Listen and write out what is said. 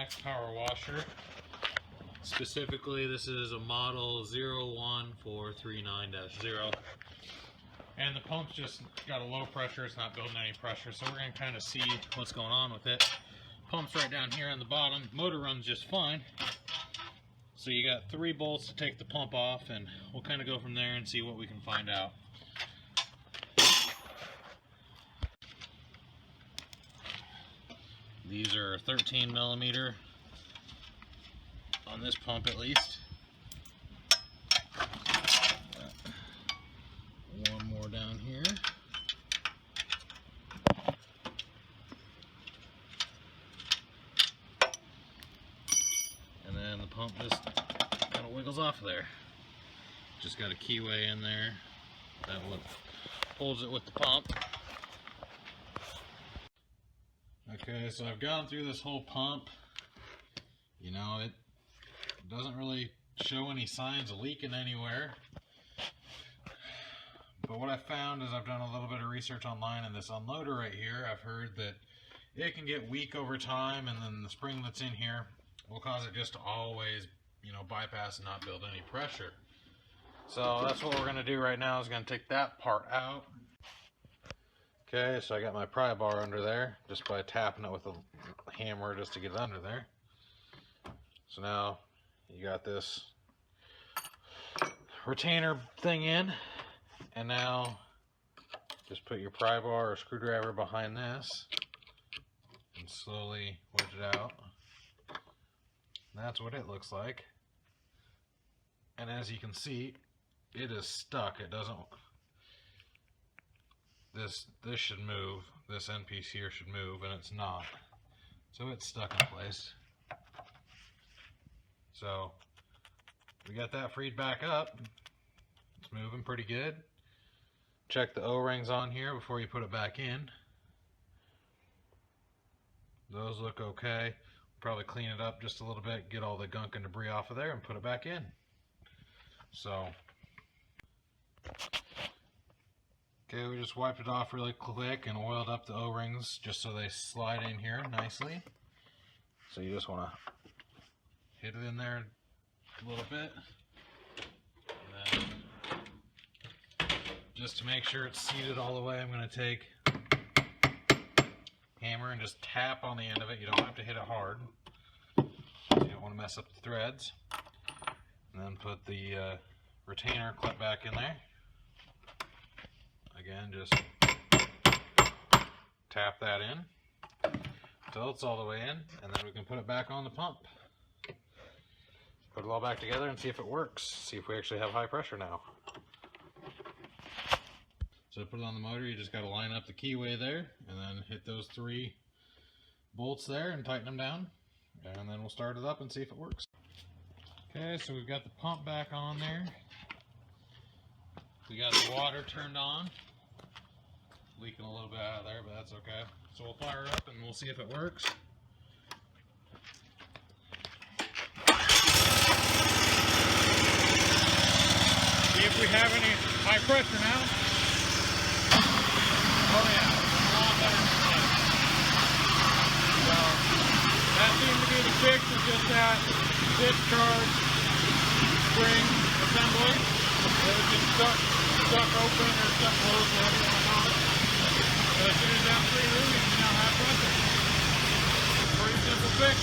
Generac Power Washer. Specifically, this is a model 01439-0. And the pump's just got a low pressure, it's not building any pressure, so we're going to kind of see what's going on with it. Pump's right down here on the bottom. Motor runs just fine. So you got 3 bolts to take the pump off, and we'll kind of go from there and see what we can find out. These are 13 millimeter on this pump at least. One more down here. And then the pump just kind of wiggles off of there. Just got a keyway in there that holds it with the pump. Okay, so I've gone through this whole pump. You know, it doesn't really show any signs of leaking anywhere. But what I found is I've done a little bit of research online, and this unloader right here, I've heard that it can get weak over time, and then the spring that's in here will cause it just to always, you know, bypass and not build any pressure. So that's what we're going to do right now, is going to take that part out. Okay, so I got my pry bar under there just by tapping it with a hammer just to get it under there. So now you got this retainer thing in, and now just put your pry bar or screwdriver behind this and slowly wedge it out. And that's what it looks like. And as you can see, it is stuck. It doesn't. This should move. This end piece here should move, and it's not. So it's stuck in place. So we got that freed back up. It's moving pretty good. Check the O-rings on here before you put it back in. Those look okay. Probably clean it up just a little bit, get all the gunk and debris off of there, and put it back in. So okay, we just wiped it off really quick and oiled up the O-rings just so they slide in here nicely. So you just want to hit it in there a little bit. And then just to make sure it's seated all the way, I'm going to take hammer and just tap on the end of it. You don't have to hit it hard. You don't want to mess up the threads. And then put the retainer clip back in there. Again, just tap that in until it's all the way in, and then we can put it back on the pump. Put it all back together and see if it works. See if we actually have high pressure now. So to put it on the motor, you just got to line up the keyway there, and then hit those 3 bolts there and tighten them down, and then we'll start it up and see if it works. Okay, so we've got the pump back on there. We got the water turned on. Leaking a little bit out of there, but that's okay. So we'll fire it up and we'll see if it works. See if we have any high pressure now. Oh yeah, a lot better than that. So that seems to be the fix, is just that discharge spring assembly. It can stuck open or stuck closed, whatever you want to call it. So as soon as that's free moving, you now have pressure. Pretty simple fix.